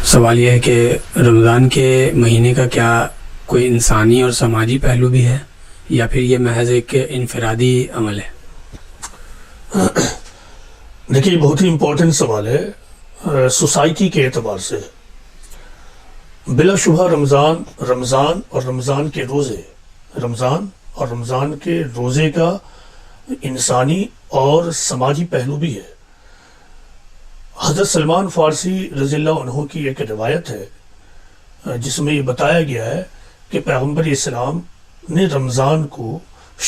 سوال یہ ہے کہ رمضان کے مہینے کا کیا کوئی انسانی اور سماجی پہلو بھی ہے یا پھر یہ محض ایک انفرادی عمل ہے؟ دیکھیے یہ بہت ہی امپورٹنٹ سوال ہے سوسائٹی کے اعتبار سے۔ بلا شبہ رمضان اور رمضان کے روزے کا انسانی اور سماجی پہلو بھی ہے۔ حضرت سلمان فارسی رضی اللہ عنہ کی ایک روایت ہے جس میں یہ بتایا گیا ہے کہ پیغمبر اسلام نے رمضان کو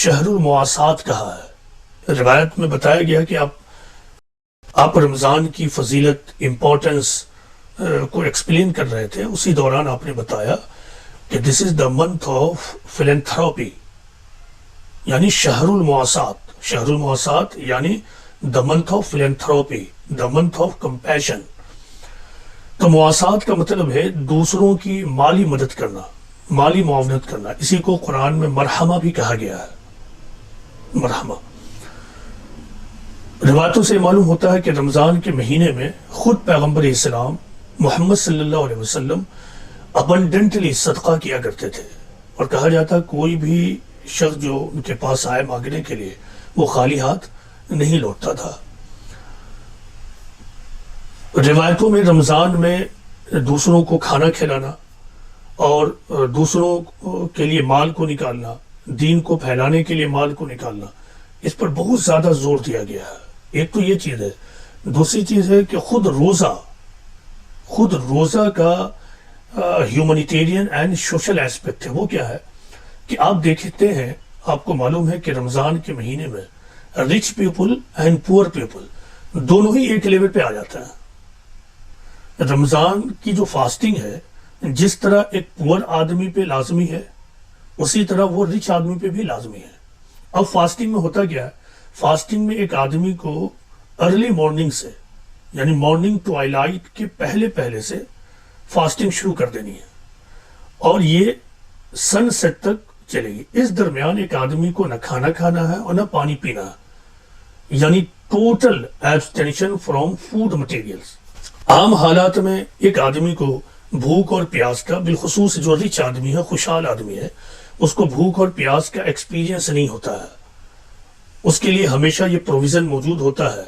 شہر المواسات کہا ہے۔ روایت میں بتایا گیا کہ آپ رمضان کی فضیلت امپورٹنس کو ایکسپلین کر رہے تھے، اسی دوران آپ نے بتایا کہ دس از دا منتھ آف فلینتھراپی، یعنی شہر المواسات یعنی the month of philanthropy, the month of compassion. تو مواسات کا مطلب ہے دوسروں کی مالی مدد کرنا، مالی معاونت کرنا۔ اسی کو قرآن میں مرحمہ بھی کہا گیا ہے، مرحمہ۔ روایتوں سے معلوم ہوتا ہے کہ رمضان کے مہینے میں خود پیغمبر اسلام محمد صلی اللہ علیہ وسلم ابنڈنٹلی صدقہ کیا کرتے تھے، اور کہا جاتا کوئی بھی شخص جو ان کے پاس آئے مانگنے کے لیے وہ خالی ہاتھ نہیں لوٹتا تھا۔ روایتوں میں رمضان میں دوسروں کو کھانا کھلانا اور دوسروں کے لیے مال کو نکالنا، دین کو پھیلانے کے لیے مال کو نکالنا، اس پر بہت زیادہ زور دیا گیا ہے۔ ایک تو یہ چیز ہے، دوسری چیز ہے کہ خود روزہ کا ہیومنیٹیرین اینڈ سوشل ایسپیکٹ ہے۔ وہ کیا ہے کہ آپ دیکھتے ہیں، آپ کو معلوم ہے کہ رمضان کے مہینے میں rich people and poor people دونوں ہی ایک لیول پہ آ جاتا ہے۔ رمضان کی جو فاسٹنگ ہے، جس طرح ایک پور آدمی پہ لازمی ہے اسی طرح وہ رچ آدمی پہ بھی لازمی ہے۔ اب فاسٹنگ میں ہوتا کیا ہے، فاسٹنگ میں ایک آدمی کو ارلی مارننگ سے یعنی مارننگ ٹو آئی لائٹ کے پہلے سے فاسٹنگ شروع کر دینی ہے، اور یہ سن سیٹ تک چلے گی۔ اس درمیان ایک آدمی کو نہ کھانا کھانا ہے اور نہ پانی پینا ہے، یعنی ٹوٹل ایبسٹینشن فرام فوڈ مٹیریلز۔ عام حالات میں ایک آدمی کو بھوک اور پیاس کا، بالخصوص جو رچ آدمی ہے، خوشحال آدمی ہے، اس کو بھوک اور پیاس کا ایکسپیرینس نہیں ہوتا ہے۔ اس کے لیے ہمیشہ یہ پروویژن موجود ہوتا ہے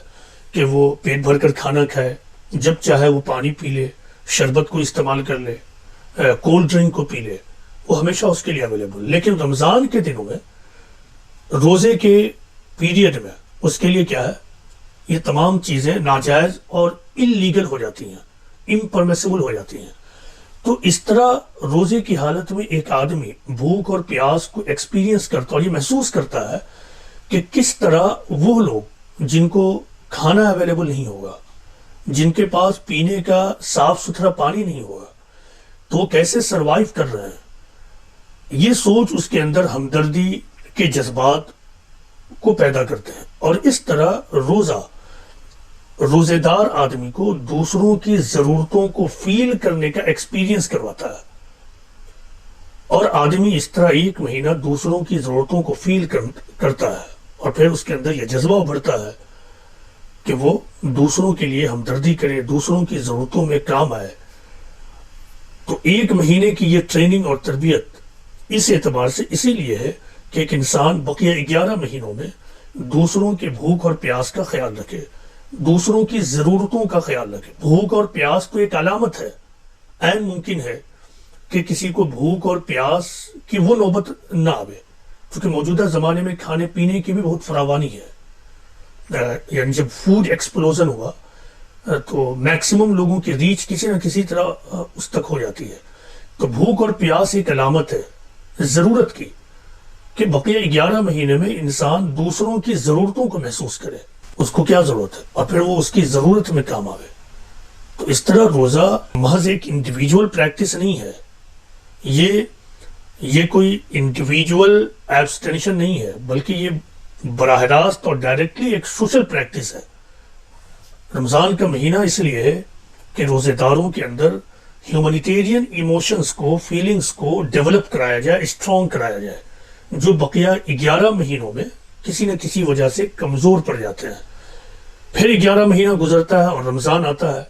کہ وہ پیٹ بھر کر کھانا کھائے، جب چاہے وہ پانی پی لے، شربت کو استعمال کر لے، کولڈ ڈرنک کو پی لے، وہ ہمیشہ اس کے لیے اویلیبل۔ لیکن رمضان کے دنوں میں، روزے کے پیریڈ میں، اس کے لیے کیا ہے، یہ تمام چیزیں ناجائز اور انلیگل ہو جاتی ہیں، امپرمیسیبل ہو جاتی ہیں۔ تو اس طرح روزے کی حالت میں ایک آدمی بھوک اور پیاس کو ایکسپیرینس کرتا اور یہ محسوس کرتا ہے کہ کس طرح وہ لوگ جن کو کھانا اویلیبل نہیں ہوگا، جن کے پاس پینے کا صاف ستھرا پانی نہیں ہوگا، تو وہ کیسے سروائیو کر رہے ہیں۔ یہ سوچ اس کے اندر ہمدردی کے جذبات کو پیدا کرتے ہیں، اور اس طرح روزے دار آدمی کو دوسروں کی ضرورتوں کو فیل کرنے کا ایکسپیرینس کرواتا ہے، اور آدمی اس طرح ایک مہینہ دوسروں کی ضرورتوں کو فیل کرتا ہے، اور پھر اس کے اندر یہ جذبہ ابھرتا ہے کہ وہ دوسروں کے لیے ہمدردی کرے، دوسروں کی ضرورتوں میں کام آئے۔ تو ایک مہینے کی یہ ٹریننگ اور تربیت اس اعتبار سے اسی لیے ہے کہ ایک انسان بقیہ 11 مہینوں میں دوسروں کے بھوک اور پیاس کا خیال رکھے، دوسروں کی ضرورتوں کا خیال رکھے۔ بھوک اور پیاس تو ایک علامت ہے، عین ممکن ہے کہ کسی کو بھوک اور پیاس کی وہ نوبت نہ آوے، کیونکہ موجودہ زمانے میں کھانے پینے کی بھی بہت فراوانی ہے۔ یعنی جب فوڈ ایکسپلوژن ہوا تو میکسیمم لوگوں کی ریچ کسی نہ کسی طرح اس تک ہو جاتی ہے۔ تو بھوک اور پیاس ایک علامت ہے ضرورت کی کہ بقیہ 11 مہینے میں انسان دوسروں کی ضرورتوں کو محسوس کرے، اس کو کیا ضرورت ہے، اور پھر وہ اس کی ضرورت میں کام آوے۔ تو اس طرح روزہ محض ایک انڈیویجول پریکٹس نہیں ہے، یہ کوئی انڈیویجول ایبسٹینشن نہیں ہے، بلکہ یہ براہ راست اور ڈائریکٹلی ایک سوشل پریکٹس ہے۔ رمضان کا مہینہ اس لیے ہے کہ روزے داروں کے اندر ہیومنیٹیرین ایموشنز کو، فیلنگز کو ڈیولپ کرایا جائے، اسٹرانگ کرایا جائے، جو بقیہ 11 مہینوں میں کسی نہ کسی وجہ سے کمزور پڑ جاتے ہیں۔ پھر 11 مہینہ گزرتا ہے اور رمضان آتا ہے،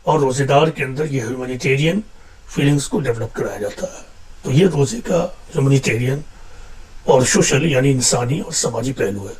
اور روزے دار کے اندر یہ ہیومینیٹیرین فیلنگز کو ڈیولپ کرایا جاتا ہے. تو یہ روزے کا ہیومینیٹیرین اور سوشل یعنی انسانی اور سماجی پہلو ہے.